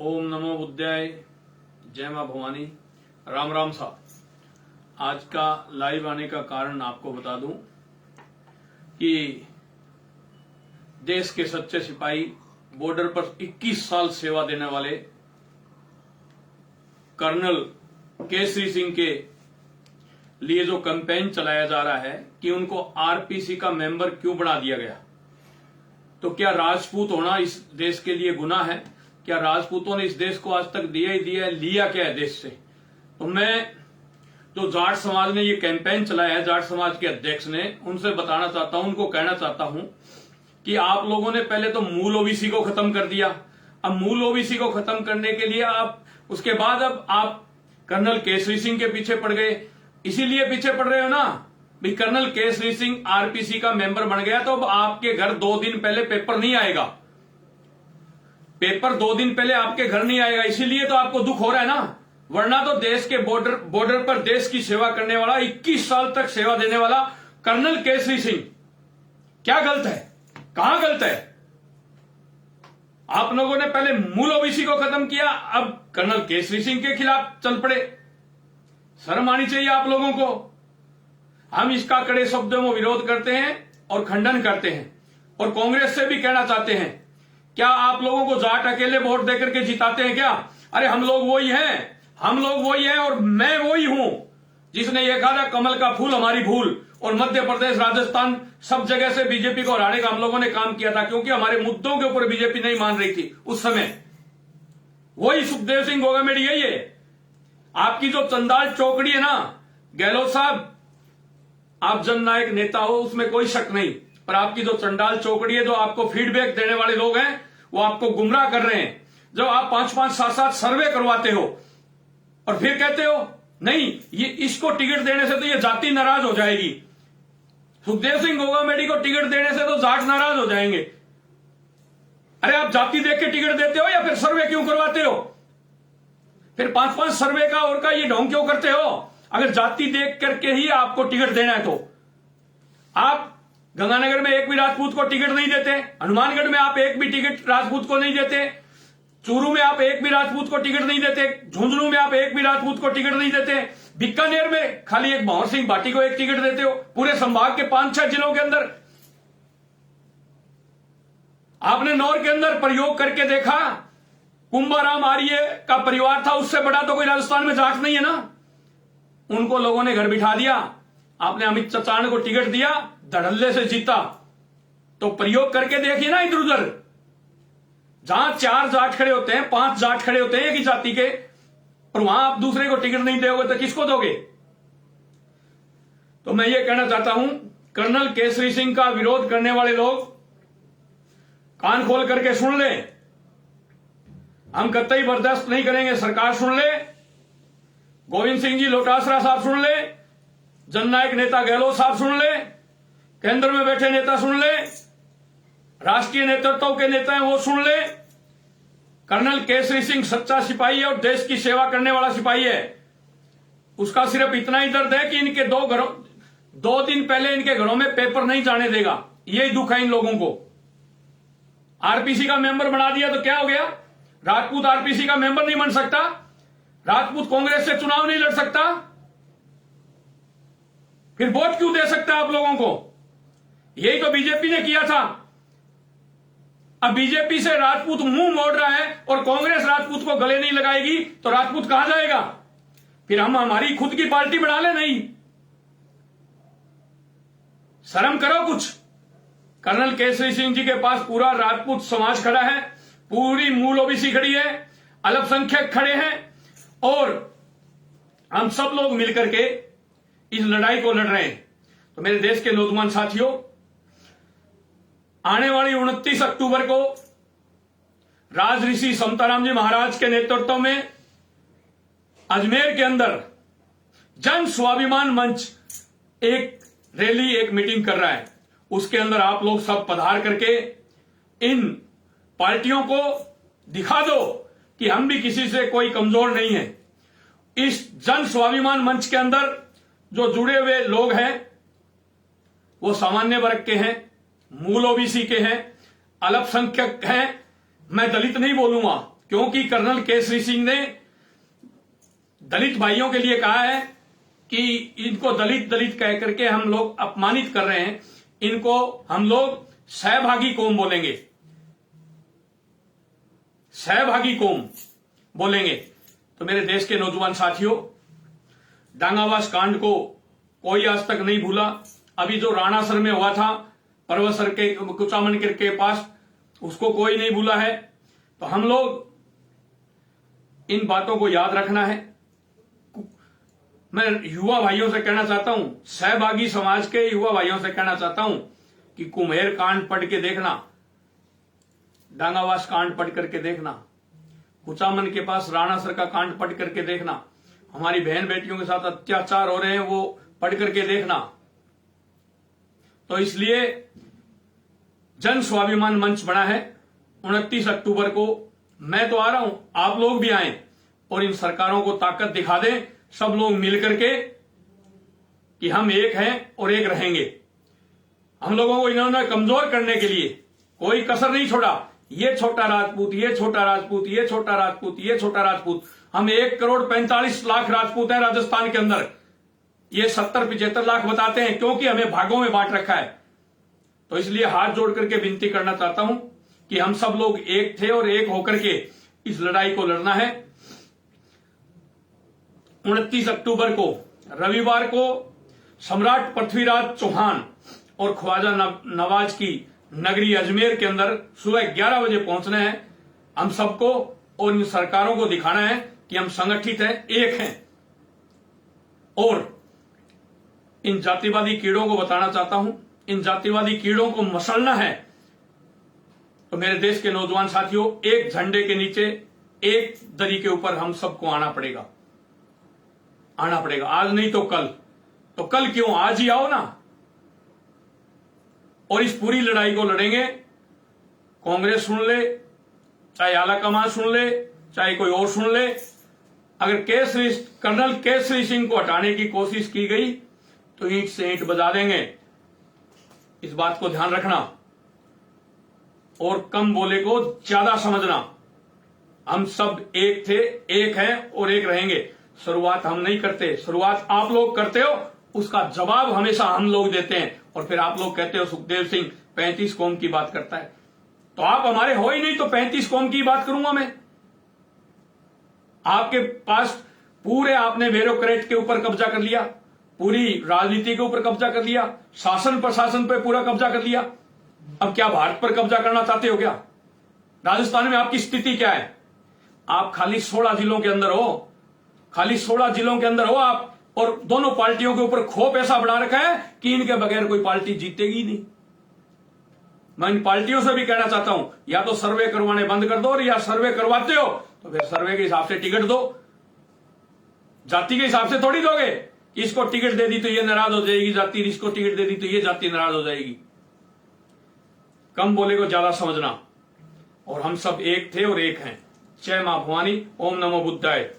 ओम नमो बुद्धाय। जय मां भवानी। राम राम साहब। आज का लाइव आने का कारण आपको बता दूं कि देश के सच्चे सिपाही, बॉर्डर पर 21 साल सेवा देने वाले कर्नल केसरी सिंह के लिए जो कैंपेन चलाया जा रहा है कि उनको आरपीसी का मेंबर क्यों बना दिया गया, तो क्या राजपूत होना इस देश के लिए गुनाह है? क्या राजपूतों ने इस देश को आज तक दिया ही दिया है? लिया क्या है देश से? तो मैं जो जाट समाज ने ये कैंपेन चलाया है, जाट समाज के अध्यक्ष ने, उनसे बताना चाहता हूं, उनको कहना चाहता हूं कि आप लोगों ने पहले तो मूल ओबीसी को खत्म कर दिया। अब मूल ओबीसी को खत्म करने के लिए आप उसके बाद अब आप कर्नल केसरी सिंह के पीछे पड़ गए। इसीलिए पीछे पड़ रहे हो ना भाई, कर्नल केसरी सिंह आरपीसी का मेंबर बन गया तो अब आपके घर 2 दिन पहले पेपर नहीं आएगा। पेपर 2 दिन पहले आपके घर नहीं आएगा, इसीलिए तो आपको दुख हो रहा है ना। वरना तो देश के बॉर्डर पर देश की सेवा करने वाला, 21 साल तक सेवा देने वाला कर्नल केसरी सिंह, क्या गलत है? कहां गलत है? आप लोगों ने पहले मूल ओबीसी को खत्म किया, अब कर्नल केसरी सिंह के खिलाफ चल पड़े। शर्म आनी चाहिए आप लोगों को। हम इसका कड़े शब्दों में विरोध करते हैं और खंडन करते हैं, और कांग्रेस से भी कहना चाहते हैं, क्या आप लोगों को जाट अकेले वोट देकर के जिताते हैं क्या? अरे हम लोग वही हैं और मैं वही हूं जिसने ये कहा था कमल का फूल हमारी भूल। और मध्य प्रदेश, राजस्थान, सब जगह से बीजेपी को हराने का हम लोगों ने काम किया था, क्योंकि हमारे मुद्दों के ऊपर बीजेपी नहीं मान रही थी उस समय। वही सुखदेव सिंह गोगामेडी है ये। आपकी जो चंडाल चौकड़ी है ना, गहलोत साहब, आप जननायक नेता हो, उसमें कोई शक नहीं, पर आपकी जो चंडाल चौकड़ी है, जो आपको फीडबैक देने वाले लोग हैं, वो आपको गुमराह कर रहे हैं। जब आप 5-5, 7-7 सर्वे करवाते हो और फिर कहते हो नहीं, ये इसको टिकट देने से तो ये जाति नाराज हो जाएगी, सुखदेव सिंह गोगामेडी को टिकट देने से तो जाट नाराज हो जाएंगे। अरे आप जाति देख के टिकट देते हो या फिर सर्वे क्यों करवाते हो? फिर 5-5 सर्वे का और का ये ढोंग क्यों करते हो? अगर जाति देख करके ही आपको टिकट देना है तो आप गंगानगर में एक भी राजपूत को टिकट नहीं देते, हनुमानगढ़ में आप एक भी टिकट राजपूत को नहीं देते, चूरू में आप एक भी राजपूत को टिकट नहीं देते, झुंझुनू में आप एक भी राजपूत को टिकट नहीं देते, बीकानेर में खाली एक भंवर सिंह भाटी को एक टिकट देते हो। पूरे संभाग के 5-6 जिलों के अंदर आपने नौर के अंदर प्रयोग करके देखा, कुंभाराम आर्य का परिवार था, उससे बड़ा तो कोई राजस्थान में जाट नहीं है ना। उनको लोगों ने घर बिठा दिया, आपने अमित चचाण को टिकट दिया, धड़ल्ले से जीता। तो प्रयोग करके देखिए ना इधर उधर, जहां 4 जाट खड़े होते हैं, 5 जाट खड़े होते हैं एक ही जाति के, और वहां आप दूसरे को टिकट नहीं दोगे तो किसको दोगे? तो मैं ये कहना चाहता हूं, कर्नल केसरी सिंह का विरोध करने वाले लोग कान खोल करके सुन ले। हम कतई बर्दाश्त नहीं करेंगे। सरकार सुन ले, गोविंद सिंह जी लोटासरा साहब सुन ले, जननायक नेता गहलोत साहब सुन ले, केंद्र में बैठे नेता सुन ले, राष्ट्रीय नेतृत्व के नेता हैं वो सुन ले। कर्नल केसरी सिंह सच्चा सिपाही है और देश की सेवा करने वाला सिपाही है। उसका सिर्फ इतना ही दर्द है कि इनके 2 दिन पहले इनके घरों में पेपर नहीं जाने देगा। यही दुख है इन लोगों को। आरपीसी का मेंबर बना दिया तो क्या हो गया? राजपूत आरपीसी का मेंबर नहीं बन सकता, राजपूत कांग्रेस से चुनाव नहीं लड़ सकता, फिर वोट क्यों दे सकता आप लोगों को? यही तो बीजेपी ने किया था। अब बीजेपी से राजपूत मुंह मोड़ रहा है और कांग्रेस राजपूत को गले नहीं लगाएगी तो राजपूत कहां जाएगा? फिर हम हमारी खुद की पार्टी बना ले। नहीं, शर्म करो कुछ। कर्नल केसरी सिंह जी के पास पूरा राजपूत समाज खड़ा है, पूरी मूल ओबीसी खड़ी है, अल्पसंख्यक खड़े हैं, और हम सब लोग मिलकर के इस लड़ाई को लड़ रहे हैं। तो मेरे देश के नौजवान साथियों, आने वाली 29 अक्टूबर को राजऋषि समताराम जी महाराज के नेतृत्व में अजमेर के अंदर जन स्वाभिमान मंच एक रैली, एक मीटिंग कर रहा है। उसके अंदर आप लोग सब पधार करके इन पार्टियों को दिखा दो कि हम भी किसी से कोई कमजोर नहीं है। इस जन स्वाभिमान मंच के अंदर जो जुड़े हुए लोग हैं वो सामान्य वर्ग के हैं, मूल ओबीसी के हैं, अल्पसंख्यक हैं। मैं दलित नहीं बोलूंगा, क्योंकि कर्नल केसरी सिंह ने दलित भाइयों के लिए कहा है कि इनको दलित दलित कह करके हम लोग अपमानित कर रहे हैं, इनको हम लोग सहभागी कौम बोलेंगे, सहभागी कौम बोलेंगे। तो मेरे देश के नौजवान साथियों, डांगावास कांड को कोई आज तक नहीं भूला। अभी जो राणासर में हुआ था, परवसर के कुचामन के पास, उसको कोई नहीं भूला है। तो हम लोग इन बातों को याद रखना है। मैं युवा भाइयों से कहना चाहता हूं, सहभागी समाज के युवा भाइयों से कहना चाहता हूं कि कुम्हेर कांड पढ़ के देखना, डांगावास कांड पढ़ करके देखना, कुचामन के पास राणासर का कांड पढ़ करके देखना, हमारी बहन बेटियों के साथ अत्याचार हो रहे हैं वो पढ़ करके देखना। तो इसलिए जन स्वाभिमान मंच बना है। 29 अक्टूबर को मैं तो आ रहा हूं, आप लोग भी आए और इन सरकारों को ताकत दिखा दें, सब लोग मिलकर के, कि हम एक हैं और एक रहेंगे। हम लोगों को इन्होंने कमजोर करने के लिए कोई कसर नहीं छोड़ा। ये छोटा राजपूत, ये छोटा राजपूत, ये छोटा राजपूत, ये छोटा राजपूत। हम 1,45,00,000 राजपूत हैं राजस्थान के अंदर। ये 70-75 लाख बताते हैं क्योंकि हमें भागों में बांट रखा है। तो इसलिए हाथ जोड़ करके विनती करना चाहता हूं कि हम सब लोग एक थे और एक होकर के इस लड़ाई को लड़ना है। 29 अक्टूबर को रविवार को सम्राट पृथ्वीराज चौहान और ख्वाजा नवाज की नगरी अजमेर के अंदर सुबह 11 बजे पहुंचना है। हम सबको और इन सरकारों को दिखाना है कि हम संगठित हैं, एक हैं। और इन जातिवादी कीड़ों को बताना चाहता हूं, इन जातिवादी कीड़ों को मसलना है। तो मेरे देश के नौजवान साथियों, एक झंडे के नीचे, एक दरी के ऊपर हम सबको आना पड़ेगा, आना पड़ेगा। आज नहीं तो कल। तो कल क्यों, आज ही आओ ना। और इस पूरी लड़ाई को लड़ेंगे। कांग्रेस सुन ले, चाहे आला कमान सुन ले, चाहे कोई और सुन ले, अगर कर्नल केसरी सिंह को हटाने की कोशिश की गई तो ईंट से ईंट बजा देंगे। इस बात को ध्यान रखना और कम बोले को ज्यादा समझना। हम सब एक थे, एक हैं और एक रहेंगे। शुरुआत हम नहीं करते, शुरुआत आप लोग करते हो, उसका जवाब हमेशा हम लोग देते हैं। और फिर आप लोग कहते हो सुखदेव सिंह 35 कौम की बात करता है। तो आप हमारे हो ही नहीं तो 35 कौम की बात करूंगा मैं? आपके पास पूरे, आपने ब्यूरोक्रेट के ऊपर कब्जा कर लिया, पूरी राजनीति के ऊपर कब्जा कर लिया, शासन प्रशासन पे पूरा कब्जा कर लिया। अब क्या भारत पर कब्जा करना चाहते हो क्या? राजस्थान में आपकी स्थिति क्या है? आप खाली 16 जिलों के अंदर हो, खाली 16 जिलों के अंदर हो आप, और दोनों पार्टियों के ऊपर खौफ ऐसा बढ़ा रखा है कि इनके बगैर कोई पार्टी जीतेगी नहीं। मैं इन पार्टियों से भी कहना चाहता हूं, या तो सर्वे करवाने बंद कर दो, और या सर्वे करवाते हो तो फिर सर्वे के हिसाब से टिकट दो। जाति के हिसाब से थोड़ी दोगे, इसको टिकट दे दी तो ये नाराज हो जाएगी जाति, इसको टिकट दे दी तो ये जाति नाराज हो जाएगी। कम बोले को ज्यादा समझना। और हम सब एक थे और एक हैं। जय मां भवानी। ओम नमो बुद्धाय।